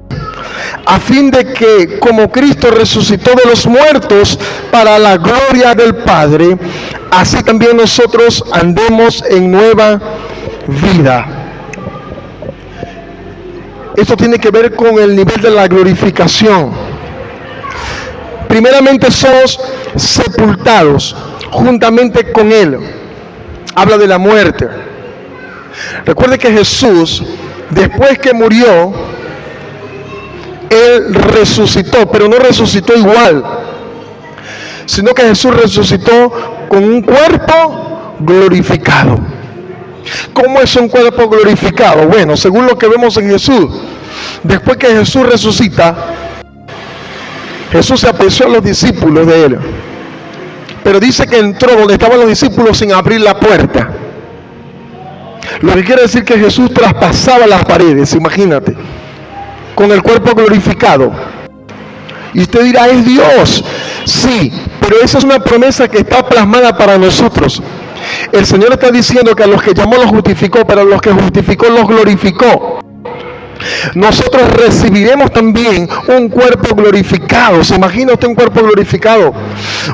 a fin de que, como Cristo resucitó de los muertos para la gloria del Padre, así también nosotros andemos en nueva vida. Esto tiene que ver con el nivel de la glorificación. Primeramente somos sepultados juntamente con Él. Habla de la muerte. Recuerde que Jesús, después que murió, Él resucitó, pero no resucitó igual, sino que Jesús resucitó con un cuerpo glorificado. ¿Cómo es un cuerpo glorificado? Bueno, según lo que vemos en Jesús, después que Jesús resucita, Jesús se apareció a los discípulos de Él, pero dice que entró donde estaban los discípulos sin abrir la puerta. Lo que quiere decir que Jesús traspasaba las paredes, imagínate, con el cuerpo glorificado. Y usted dirá, ¿es Dios? Sí, pero esa es una promesa que está plasmada para nosotros. El Señor está diciendo que a los que llamó los justificó, pero a los que justificó los glorificó. Nosotros recibiremos también un cuerpo glorificado. ¿Se imagina usted un cuerpo glorificado?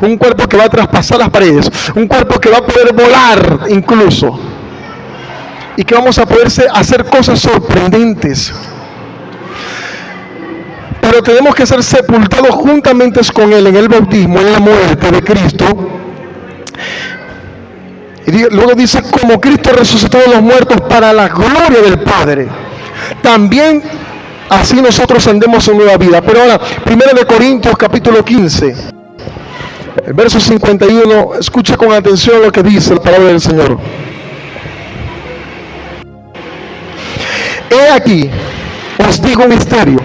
Un cuerpo que va a traspasar las paredes, un cuerpo que va a poder volar incluso, y que vamos a poder hacer cosas sorprendentes. Pero tenemos que ser sepultados juntamente con Él en el bautismo, en la muerte de Cristo. Y luego dice, como Cristo resucitó de los muertos para la gloria del Padre, también así nosotros andemos en nueva vida. Pero ahora, 1 Corintios capítulo 15, el verso 51, escucha con atención lo que dice la palabra del Señor. He aquí, os digo un misterio.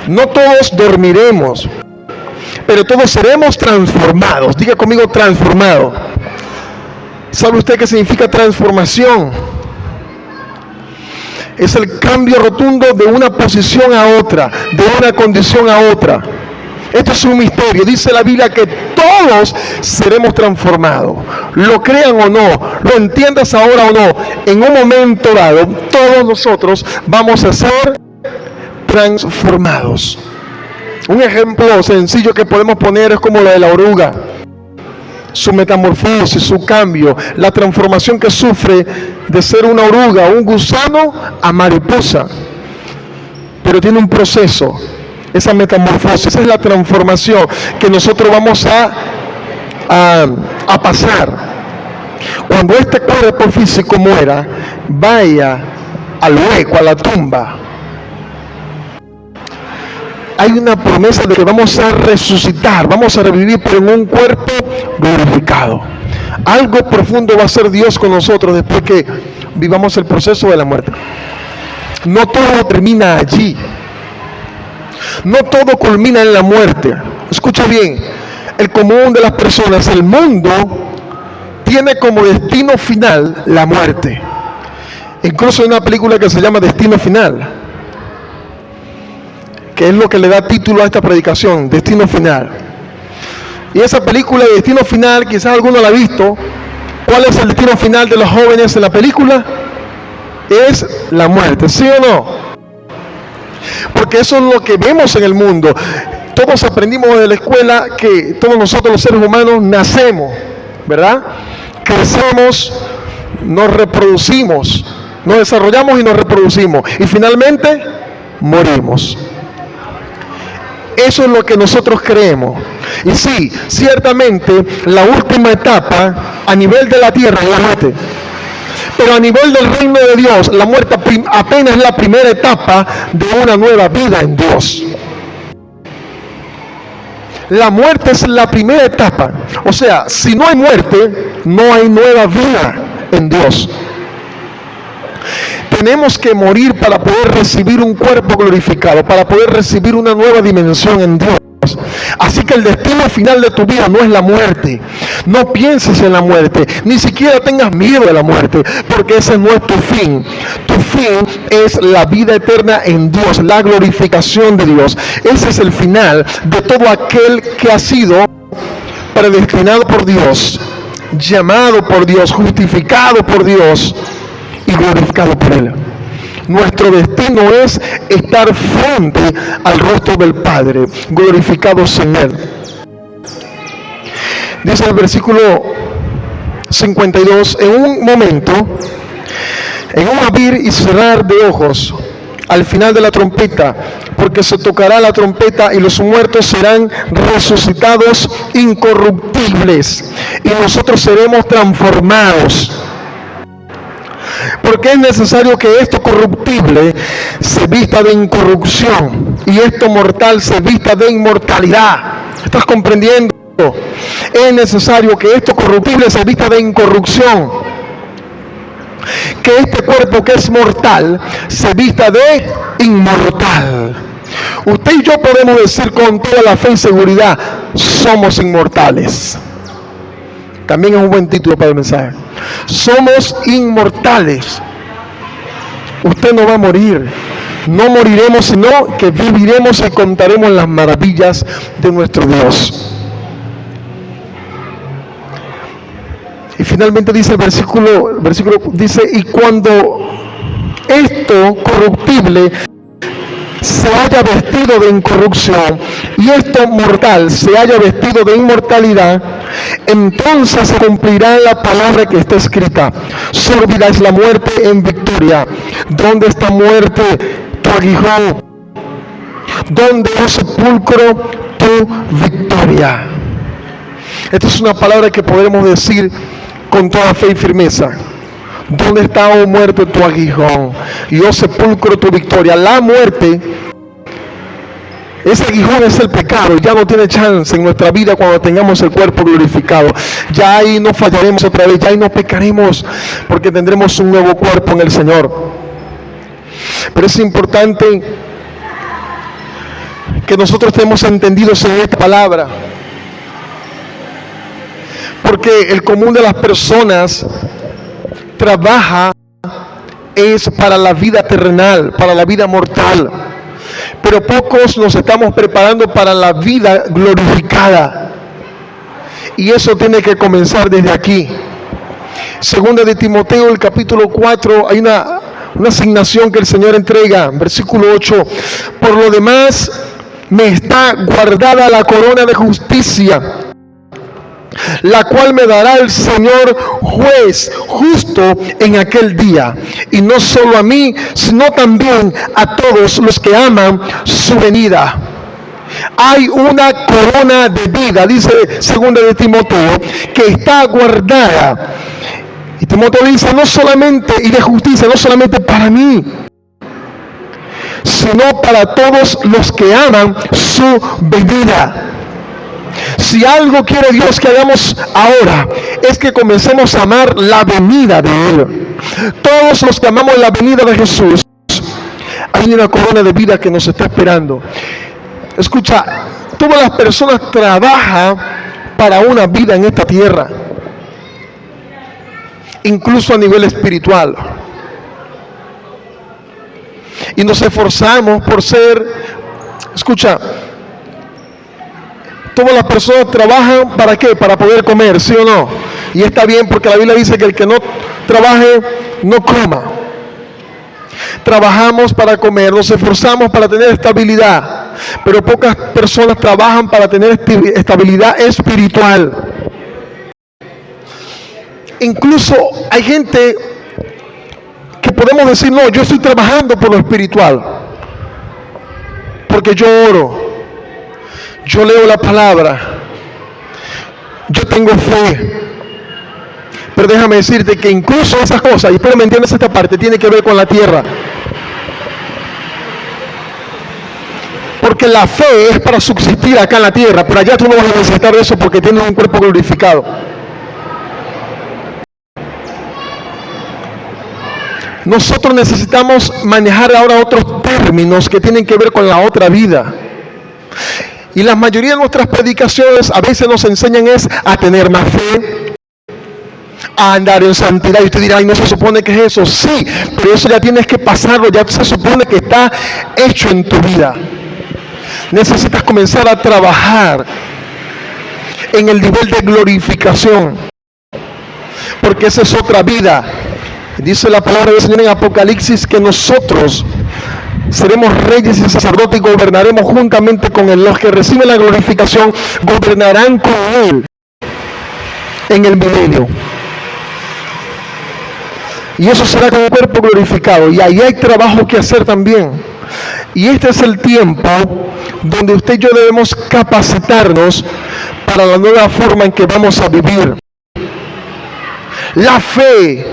No todos dormiremos, pero todos seremos transformados. Diga conmigo, transformado. ¿Sabe usted qué significa transformación? Es el cambio rotundo de una posición a otra, de una condición a otra. Esto es un misterio. Dice la Biblia que todos seremos transformados. Lo crean o no, lo entiendas ahora o no, en un momento dado, todos nosotros vamos a ser transformados. Un ejemplo sencillo que podemos poner es como la de la oruga. Su metamorfosis, su cambio, la transformación que sufre de ser una oruga, un gusano, a mariposa. Pero tiene un proceso, esa metamorfosis, esa es la transformación que nosotros vamos a pasar. Cuando este cuerpo físico muera, vaya al hueco, a la tumba, hay una promesa de que vamos a resucitar, vamos a revivir, pero en un cuerpo glorificado. Algo profundo va a hacer Dios con nosotros después que vivamos el proceso de la muerte. No todo termina allí. No todo culmina en la muerte. Escucha bien, el común de las personas, el mundo, tiene como destino final la muerte. Incluso hay una película que se llama Destino Final, que es lo que le da título a esta predicación, Destino Final. Y esa película de Destino Final, quizás alguno la ha visto. ¿Cuál es el destino final de los jóvenes en la película? Es la muerte, ¿sí o no? Porque eso es lo que vemos en el mundo. Todos aprendimos de la escuela que todos nosotros los seres humanos nacemos, ¿verdad? Crecemos, nos reproducimos, nos desarrollamos y nos reproducimos. Y finalmente, morimos. Eso es lo que nosotros creemos. Y sí, ciertamente la última etapa a nivel de la tierra es la muerte. Pero a nivel del reino de Dios, la muerte apenas es la primera etapa de una nueva vida en Dios. La muerte es la primera etapa. O sea, si no hay muerte, no hay nueva vida en Dios. Tenemos que morir para poder recibir un cuerpo glorificado, para poder recibir una nueva dimensión en Dios. Así que el destino final de tu vida no es la muerte. No pienses en la muerte, ni siquiera tengas miedo de la muerte, porque ese no es tu fin. Tu fin es la vida eterna en Dios, la glorificación de Dios. Ese es el final de todo aquel que ha sido predestinado por Dios, llamado por Dios, justificado por Dios y glorificado por Él. Nuestro destino es estar frente al rostro del Padre, glorificados en Él. Dice el versículo 52, en un momento, en un abrir y cerrar de ojos, al final de la trompeta, porque se tocará la trompeta y los muertos serán resucitados incorruptibles y nosotros seremos transformados. Porque es necesario que esto corruptible se vista de incorrupción y esto mortal se vista de inmortalidad. ¿Estás comprendiendo? Es necesario que esto corruptible se vista de incorrupción, que este cuerpo que es mortal se vista de inmortal. Usted y yo podemos decir con toda la fe y seguridad: somos inmortales. También es un buen título para el mensaje. Somos inmortales. Usted no va a morir. No moriremos, sino que viviremos y contaremos las maravillas de nuestro Dios. Y finalmente dice el versículo dice: y cuando esto corruptible se haya vestido de incorrupción y esto mortal se haya vestido de inmortalidad, entonces se cumplirá la palabra que está escrita: sórbida es la muerte en victoria. ¿Dónde está muerte tu aguijón? ¿Dónde, oh sepulcro, tu victoria? Esta es una palabra que podemos decir con toda fe y firmeza. ¿Dónde está, oh muerte, tu aguijón? Y oh sepulcro, tu victoria. La muerte, ese aguijón es el pecado. Ya no tiene chance en nuestra vida cuando tengamos el cuerpo glorificado. Ya ahí no fallaremos otra vez. Ya ahí no pecaremos, porque tendremos un nuevo cuerpo en el Señor. Pero es importante que nosotros estemos entendidos en esta palabra, porque el común de las personas trabaja es para la vida terrenal, para la vida mortal, pero pocos nos estamos preparando para la vida glorificada, y eso tiene que comenzar desde aquí. Segunda de Timoteo, el capítulo 4, hay una asignación que el Señor entrega, versículo 8: por lo demás me está guardada la corona de justicia, la cual me dará el Señor juez justo en aquel día, y no solo a mí, sino también a todos los que aman su venida. Hay una corona de vida, dice segunda de Timoteo, que está guardada. Y Timoteo dice: no solamente, y de justicia, no solamente para mí, sino para todos los que aman su venida. Si algo quiere Dios que hagamos ahora, es que comencemos a amar la venida de Él. Todos los que amamos la venida de Jesús, hay una corona de vida que nos está esperando. Escucha, todas las personas trabajan para una vida en esta tierra, incluso a nivel espiritual. Y nos esforzamos por ser, escucha, todas las personas trabajan ¿para qué? Para poder comer, ¿sí o no? Y está bien, porque la Biblia dice que el que no trabaje, no coma. Trabajamos para comer, nos esforzamos para tener estabilidad, pero pocas personas trabajan para tener estabilidad espiritual. Incluso hay gente que podemos decir: no, yo estoy trabajando por lo espiritual, porque yo oro, yo leo la palabra, yo tengo fe. Pero déjame decirte que incluso esas cosas, y espero me entiendas esta parte, tiene que ver con la tierra. Porque la fe es para subsistir acá en la tierra, pero allá tú no vas a necesitar eso porque tienes un cuerpo glorificado. Nosotros necesitamos manejar ahora otros términos que tienen que ver con la otra vida. Y la mayoría de nuestras predicaciones a veces nos enseñan es a tener más fe, a andar en santidad. Y usted dirá: ay, no se supone que es eso. Sí, pero eso ya tienes que pasarlo, ya se supone que está hecho en tu vida. Necesitas comenzar a trabajar en el nivel de glorificación, porque esa es otra vida. Dice la palabra del Señor en Apocalipsis que nosotros seremos reyes y sacerdotes y gobernaremos juntamente con Él. Los que reciben la glorificación gobernarán con Él en el milenio. Y eso será con un cuerpo glorificado. Y ahí hay trabajo que hacer también. Y este es el tiempo donde usted y yo debemos capacitarnos para la nueva forma en que vamos a vivir. La fe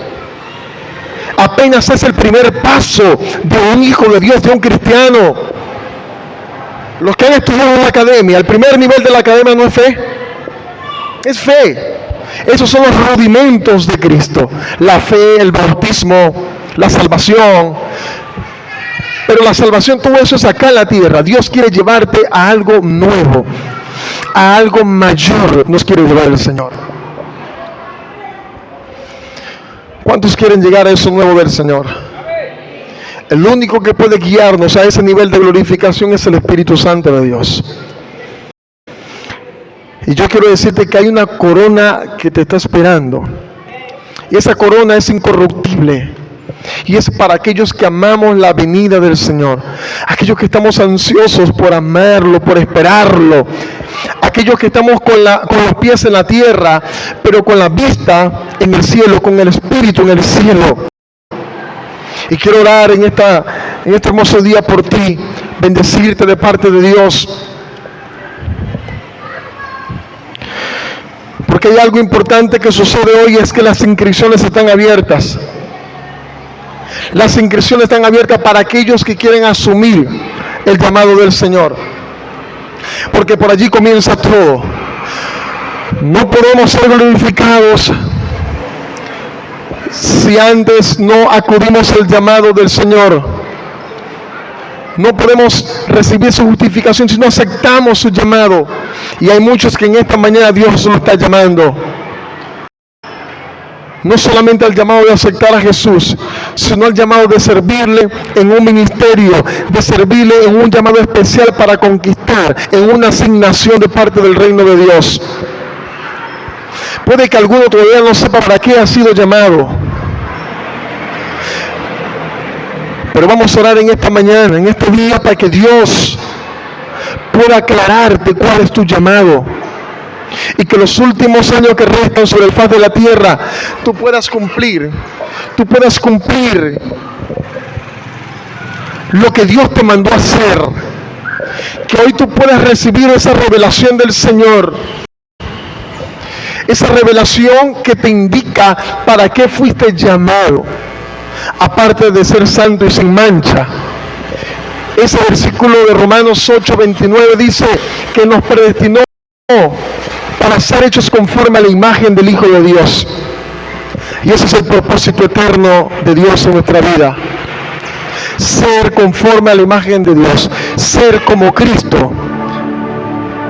apenas es el primer paso de un hijo de Dios, de un cristiano. Los que han estudiado en la academia, el primer nivel de la academia no es fe, es fe. Esos son los rudimentos de Cristo: la fe, el bautismo, la salvación. Pero la salvación, todo eso es acá en la tierra. Dios quiere llevarte a algo nuevo, a algo mayor. Nos quiere llevar el Señor. ¿Cuántos quieren llegar a eso nuevo del Señor? El único que puede guiarnos a ese nivel de glorificación es el Espíritu Santo de Dios. Y yo quiero decirte que hay una corona que te está esperando. Y esa corona es incorruptible. Y es para aquellos que amamos la venida del Señor. Aquellos que estamos ansiosos por amarlo, por esperarlo. Aquellos que estamos con los pies en la tierra, pero con la vista en el cielo, con el Espíritu en el cielo. Y quiero orar en este hermoso día por ti, bendecirte de parte de Dios. Porque hay algo importante que sucede hoy, es que las inscripciones están abiertas. Las inscripciones están abiertas para aquellos que quieren asumir el llamado del Señor. Porque por allí comienza todo. No podemos ser glorificados si antes no acudimos al llamado del Señor. No podemos recibir su justificación si no aceptamos su llamado. Y hay muchos que en esta mañana Dios lo está llamando. No solamente al llamado de aceptar a Jesús, sino al llamado de servirle en un ministerio, de servirle en un llamado especial para conquistar, en una asignación de parte del reino de Dios. Puede que alguno todavía no sepa para qué ha sido llamado. Pero vamos a orar en esta mañana, en este día, para que Dios pueda aclararte cuál es tu llamado. Y que los últimos años que restan sobre el faz de la tierra, tú puedas cumplir lo que Dios te mandó a hacer. Que hoy tú puedas recibir esa revelación del Señor. Esa revelación que te indica para qué fuiste llamado. Aparte de ser santo y sin mancha. Ese versículo de Romanos 8:29 dice que nos predestinó para ser hechos conforme a la imagen del Hijo de Dios. Y ese es el propósito eterno de Dios en nuestra vida. Ser conforme a la imagen de Dios. Ser como Cristo.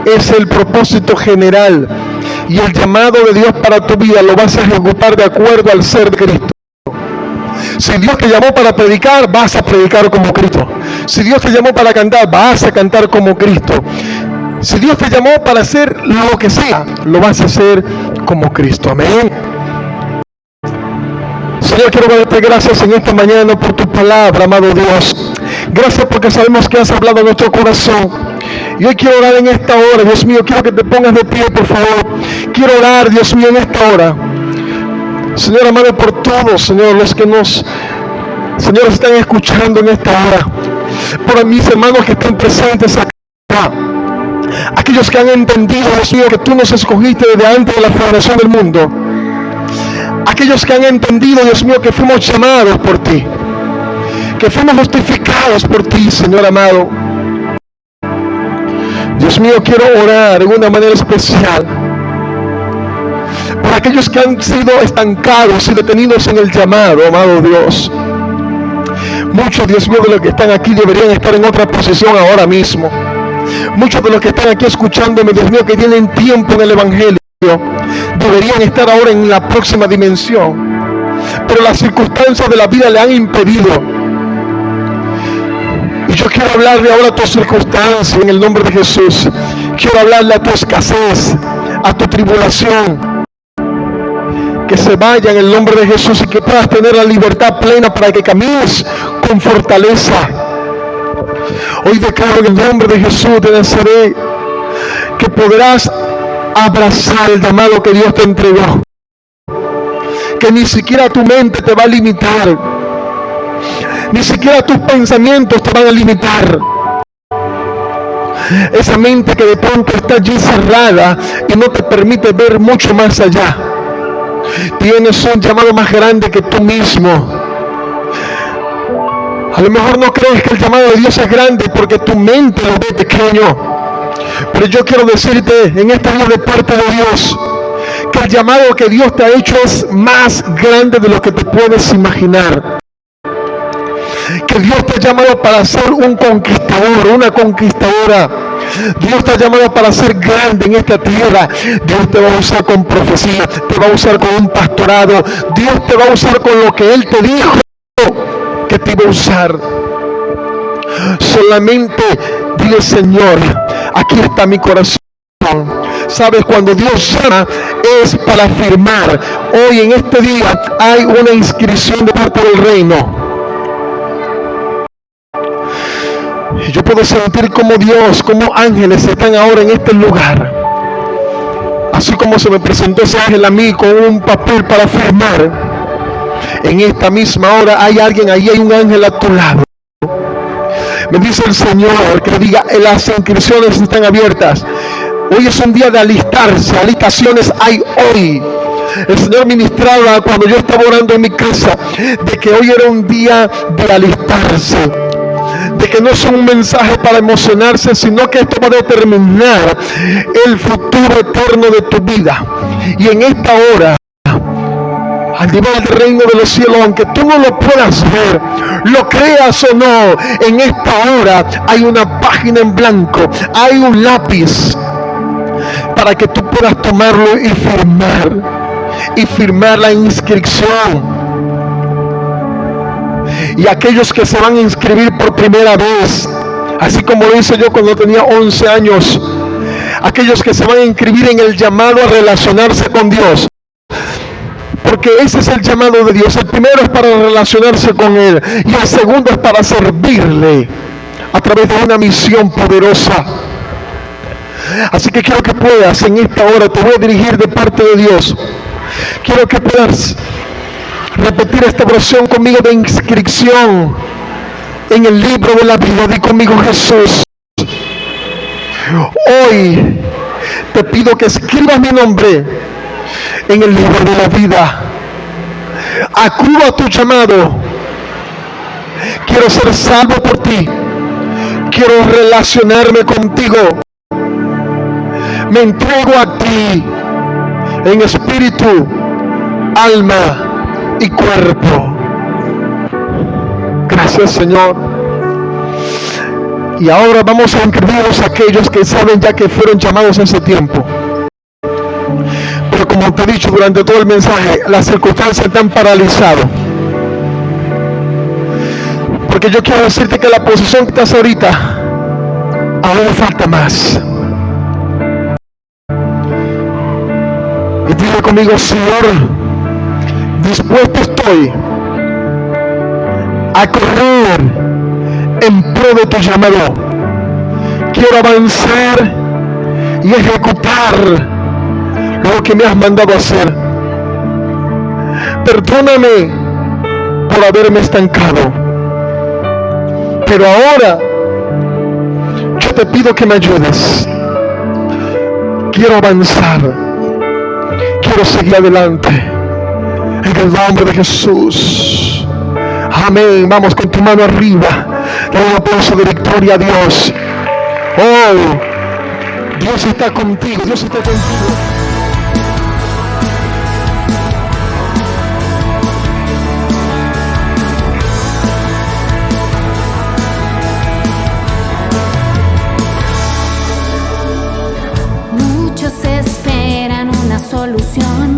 Es el propósito general. Y el llamado de Dios para tu vida lo vas a ejecutar de acuerdo al ser de Cristo. Si Dios te llamó para predicar, vas a predicar como Cristo. Si Dios te llamó para cantar, vas a cantar como Cristo. Si Dios te llamó para hacer lo que sea, lo vas a hacer como Cristo. Amén. Señor, quiero darte gracias en esta mañana por tu palabra, amado Dios. Gracias porque sabemos que has hablado en nuestro corazón. Y hoy quiero orar en esta hora, Dios mío, quiero que te pongas de pie, por favor. Quiero orar, Dios mío, en esta hora. Señor amado, por todos, Señor, los que Señor, están escuchando en esta hora. Por mis hermanos que están presentes acá. Aquellos que han entendido, Dios mío, que tú nos escogiste desde antes de la fundación del mundo. Aquellos que han entendido, Dios mío, que fuimos llamados por ti. Que fuimos justificados por ti, Señor amado. Dios mío, quiero orar de una manera especial por aquellos que han sido estancados y detenidos en el llamado, amado Dios. Muchos, Dios mío, de los que están aquí deberían estar en otra posición ahora mismo. Muchos de los que están aquí escuchándome, Dios mío, que tienen tiempo en el Evangelio, deberían estar ahora en la próxima dimensión. Pero las circunstancias de la vida le han impedido. Y yo quiero hablarle ahora a tus circunstancias en el nombre de Jesús. Quiero hablarle a tu escasez, a tu tribulación. Que se vaya en el nombre de Jesús y que puedas tener la libertad plena para que camines con fortaleza. Hoy declaro en el nombre de Jesús de Nazaret que podrás abrazar el llamado que Dios te entregó. que ni siquiera tu mente te va a limitar, ni siquiera tus pensamientos te van a limitar. Esa mente que de pronto está allí cerrada y no te permite ver mucho más allá. Tienes un llamado más grande que tú mismo. A lo mejor no crees que el llamado de Dios es grande porque tu mente lo ve pequeño. Pero yo quiero decirte en esta vida de parte de Dios que el llamado que Dios te ha hecho es más grande de lo que te puedes imaginar. Que Dios te ha llamado para ser un conquistador, una conquistadora. Dios te ha llamado para ser grande en esta tierra. Dios te va a usar con profecía, te va a usar con un pastorado. Dios te va a usar con lo que Él te dijo que te iba a usar. Solamente dile: Señor, aquí está mi corazón. Sabes, cuando Dios llama es para firmar. Hoy en este día hay una inscripción de parte del reino. Y yo puedo sentir como Dios, como ángeles están ahora en este lugar. Así como se me presentó ese ángel a mí con un papel para firmar. En esta misma hora hay alguien ahí, hay un ángel a tu lado. Me dice el Señor que diga: las inscripciones están abiertas. Hoy es un día de alistarse. Alistaciones hay hoy. El Señor ministraba cuando yo estaba orando en mi casa de que hoy era un día de alistarse, de que no es un mensaje para emocionarse, sino que esto va a determinar el futuro eterno de tu vida. Y en esta hora, al nivel del reino de los cielos, aunque tú no lo puedas ver, lo creas o no, en esta hora hay una página en blanco, hay un lápiz para que tú puedas tomarlo y firmar la inscripción. Y aquellos que se van a inscribir por primera vez, así como lo hice yo cuando tenía 11 años, aquellos que se van a inscribir en el llamado a relacionarse con Dios, porque ese es el llamado de Dios. El primero es para relacionarse con Él y el segundo es para servirle a través de una misión poderosa. Así que quiero que puedas en esta hora, te voy a dirigir de parte de Dios, quiero que puedas repetir esta oración conmigo de inscripción en el libro de la vida. Di conmigo: Jesús, hoy te pido que escribas mi nombre en el libro de la vida. Acudo a tu llamado. Quiero ser salvo por ti. Quiero relacionarme contigo. Me entrego a ti en espíritu, alma y cuerpo. Gracias, Señor. Y ahora vamos a inscribirnos a aquellos que saben ya que fueron llamados hace tiempo. Pero como te he dicho durante todo el mensaje, las circunstancias te han paralizado. Porque yo quiero decirte que la posición que estás ahorita, aún falta más. Y dile conmigo: Señor, dispuesto estoy a correr en pro de tu llamado. Quiero avanzar y ejecutar lo que me has mandado a hacer. Perdóname por haberme estancado, pero ahora yo te pido que me ayudes. Quiero avanzar, quiero seguir adelante en el nombre de Jesús. Amén. Vamos con tu mano arriba, dale un aplauso de victoria a Dios. Oh, Dios está contigo, Dios está contigo. Muchos esperan una solución